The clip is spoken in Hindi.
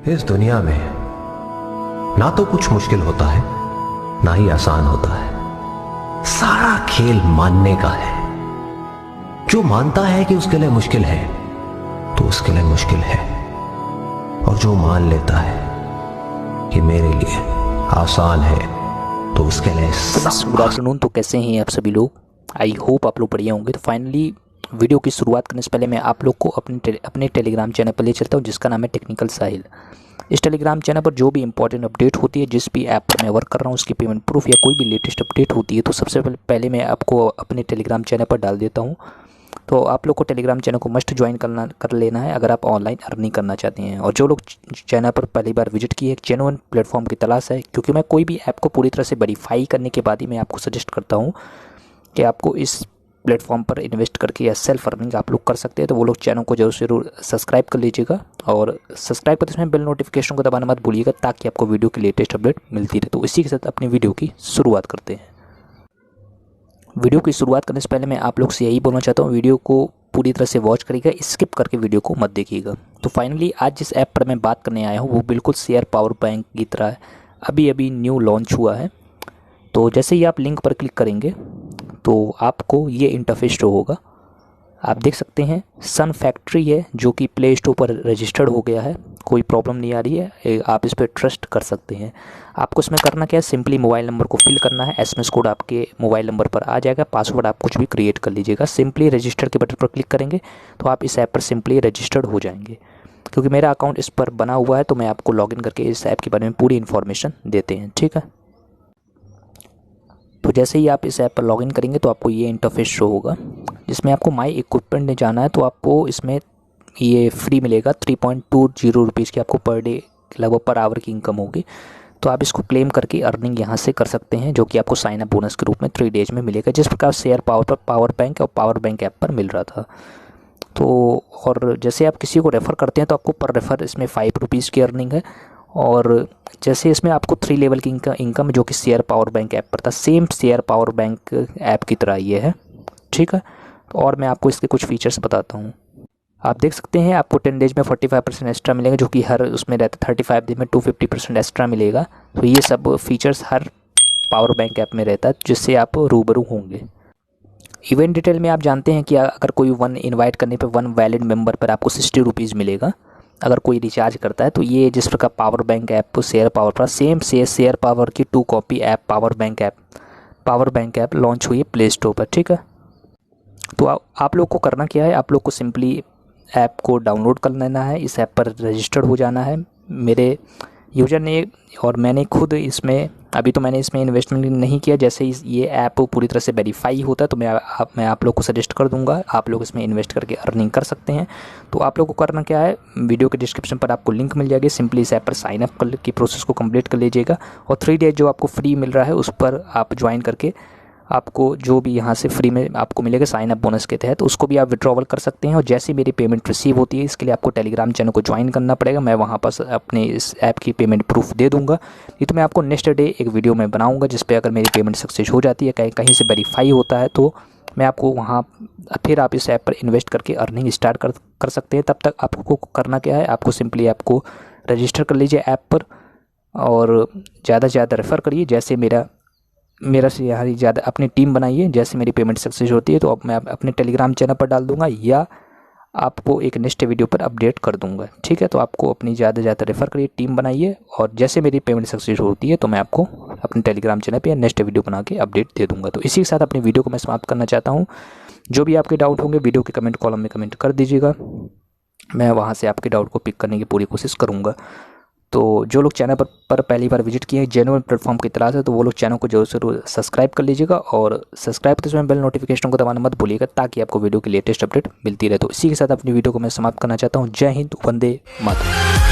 इस दुनिया में ना तो कुछ मुश्किल होता है ना ही आसान होता है। सारा खेल मानने का है। जो मानता है कि उसके लिए मुश्किल है तो उसके लिए मुश्किल है, और जो मान लेता है कि मेरे लिए आसान है तो उसके लिए गुड आफ्टरनून। तो कैसे हैं आप सभी लोग? आई होप आप लोग बढ़िया होंगे। तो फाइनली वीडियो की शुरुआत करने से पहले मैं आप लोग को अपने टेलीग्राम चैनल पर ले चलता हूं, जिसका नाम है टेक्निकल साहिल। इस टेलीग्राम चैनल पर जो भी इंपॉर्टेंट अपडेट होती है, जिस भी ऐप पर मैं वर्क कर रहा हूँ उसकी पेमेंट प्रूफ या कोई भी लेटेस्ट अपडेट होती है, तो सबसे पहले मैं आपको अपने टेलीग्राम चैनल पर डाल देता हूँ। तो आप लोग को टेलीग्राम चैनल को मस्ट ज्वाइन कर लेना है अगर आप ऑनलाइन अर्निंग करना चाहते हैं। और जो लोग चैनल पर पहली बार विजिट किए, एक जेन्युइन प्लेटफॉर्म की तलाश है, क्योंकि मैं कोई भी ऐप को पूरी तरह से वेरीफाई करने के बाद ही मैं आपको सजेस्ट करता हूँ कि आपको इस प्लेटफॉर्म पर इन्वेस्ट करके या सेल्फ अर्निंग आप लोग कर सकते हैं। तो वो लोग चैनल को जरूर सब्सक्राइब कर लीजिएगा, और सब्सक्राइब करते समय बेल नोटिफिकेशन को दबाना मत भूलिएगा, ताकि आपको वीडियो की लेटेस्ट अपडेट मिलती रहे। तो इसी के साथ अपनी वीडियो की शुरुआत करते हैं। वीडियो की शुरुआत करने से पहले मैं आप लोग से यही बोलना चाहता हूँ, वीडियो को पूरी तरह से वॉच करिएगा, स्किप करके वीडियो को मत देखिएगा। तो फाइनली आज जिस ऐप पर मैं बात करने आया हूँ वो बिल्कुल शेयर पावर बैंक की तरह है, अभी न्यू लॉन्च हुआ है। तो जैसे ही आप लिंक पर क्लिक करेंगे तो आपको ये इंटरफेस शो होगा। आप देख सकते हैं सन फैक्ट्री है, जो कि प्ले स्टोर पर रजिस्टर्ड हो गया है, कोई प्रॉब्लम नहीं आ रही है, आप इस पर ट्रस्ट कर सकते हैं। आपको इसमें करना क्या है, सिंपली मोबाइल नंबर को फिल करना है, एसएमएस कोड आपके मोबाइल नंबर पर आ जाएगा, पासवर्ड आप कुछ भी क्रिएट कर लीजिएगा। सिंपली रजिस्टर के बटन पर क्लिक करेंगे तो आप इस ऐप पर सिंपली रजिस्टर्ड हो जाएंगे। क्योंकि मेरा अकाउंट इस पर बना हुआ है तो मैं आपको लॉगिन करके इस ऐप के बारे में पूरी इन्फॉर्मेशन देते हैं, ठीक है। तो जैसे ही आप इस ऐप पर लॉगिन करेंगे तो आपको ये इंटरफेस शो होगा, जिसमें आपको माई इक्विपमेंट में जाना है। तो आपको इसमें ये फ्री मिलेगा, 3.20 रुपीज़ की आपको पर डे लगभग पर आवर की इनकम होगी। तो आप इसको क्लेम करके अर्निंग यहाँ से कर सकते हैं, जो कि आपको साइन अप बोनस के रूप में 3 डेज में मिलेगा, जिस प्रकार शेयर पावर बैंक और पावर बैंक ऐप पर मिल रहा था। तो और जैसे आप किसी को रेफ़र करते हैं तो आपको पर रेफ़र इसमें 5 रुपीज़ की अर्निंग है। और जैसे इसमें आपको 3 लेवल की इनकम जो कि शेयर पावर बैंक ऐप पर था, same share power bank app की तरह ये है, ठीक है। और मैं आपको इसके कुछ फीचर्स बताता हूँ। आप देख सकते हैं आपको 10 डेज में 45% एक्स्ट्रा मिलेगा, जो कि हर उसमें रहता है। 35 दिन में 250% एक्स्ट्रा मिलेगा। तो ये सब फीचर्स हर पावर बैंक ऐप में रहता है, जिससे आप रूबरू होंगे। इवेंट डिटेल में आप जानते हैं कि अगर कोई 1 इन्वाइट करने पर 1 वैलिड मेंबर पर आपको 60 रुपीज़ मिलेगा अगर कोई रिचार्ज करता है। तो ये जिस प्रकार power bank app share power पर सेम शेयर पावर की 2 copy app power bank app launch हुई है प्ले स्टोर पर, ठीक है। तो आप लोग को करना क्या है, आप लोग को सिंपली ऐप को डाउनलोड कर लेना है, इस ऐप पर रजिस्टर्ड हो जाना है। मेरे यूजर ने और मैंने खुद इसमें अभी तो मैंने इसमें इन्वेस्टमेंट नहीं किया। जैसे ये ऐप पूरी तरह से वेरीफाई होता है तो मैं आप लोग को सजेस्ट कर दूंगा, आप लोग इसमें इन्वेस्ट करके अर्निंग कर सकते हैं। तो आप लोग को करना क्या है, वीडियो के डिस्क्रिप्शन पर आपको लिंक मिल जाएगी, सिंपली इस ऐप पर साइन अप की प्रोसेस को कंप्लीट कर लीजिएगा। और 3 डेज जो आपको फ्री मिल रहा है उस पर आप ज्वाइन करके आपको जो भी यहाँ से फ्री में आपको मिलेगा साइन अप बोनस के तहत, उसको भी आप विड्रॉवल कर सकते हैं। और जैसे मेरी पेमेंट रिसीव होती है, इसके लिए आपको टेलीग्राम चैनल को ज्वाइन करना पड़ेगा। मैं वहाँ पर अपने इस ऐप की पेमेंट प्रूफ दे दूँगा। नहीं तो मैं आपको नेक्स्ट डे एक वीडियो में बनाऊँगा, जिस पर अगर मेरी पेमेंट सक्सेस हो जाती है, कहीं से वेरीफाई होता है, तो मैं आपको वहाँ फिर आप इस ऐप पर इन्वेस्ट करके अर्निंग स्टार्ट कर सकते हैं। तब तक आपको करना क्या है, आपको सिंपली ऐप को रजिस्टर कर लीजिए ऐप पर, और ज़्यादा से ज़्यादा रेफ़र करिए। जैसे मेरा से यहाँ ज़्यादा अपनी टीम बनाइए, जैसे मेरी पेमेंट सक्सेस होती है तो अब मैं अपने टेलीग्राम चैनल पर डाल दूंगा, या आपको एक नेक्स्ट वीडियो पर अपडेट कर दूंगा, ठीक है। तो आपको अपनी ज़्यादा से ज़्यादा रेफ़र करिए, टीम बनाइए, और जैसे मेरी पेमेंट सक्सेस होती है तो मैं आपको अपने टेलीग्राम चैनल पर नेक्स्ट वीडियो बना के अपडेट दे दूँगा। तो इसी के साथ अपनी वीडियो को मैं समाप्त करना चाहता हूँ। जो भी आपके डाउट होंगे वीडियो के कमेंट कॉलम में कमेंट कर दीजिएगा, मैं वहाँ से आपके डाउट को पिक करने की पूरी कोशिश करूँगा। तो जो लोग चैनल पर पहली बार विजिट किए हैं, जेन्युइन प्लेटफॉर्म की तरह से, तो वो लोग चैनल को जरूर सब्सक्राइब कर लीजिएगा, और सब्सक्राइब करते समय बेल नोटिफिकेशन को दबाना मत भूलिएगा, ताकि आपको वीडियो की लेटेस्ट अपडेट मिलती रहे। तो इसी के साथ अपनी वीडियो को मैं समाप्त करना चाहता हूँ। जय हिंद, वंदे मातरम।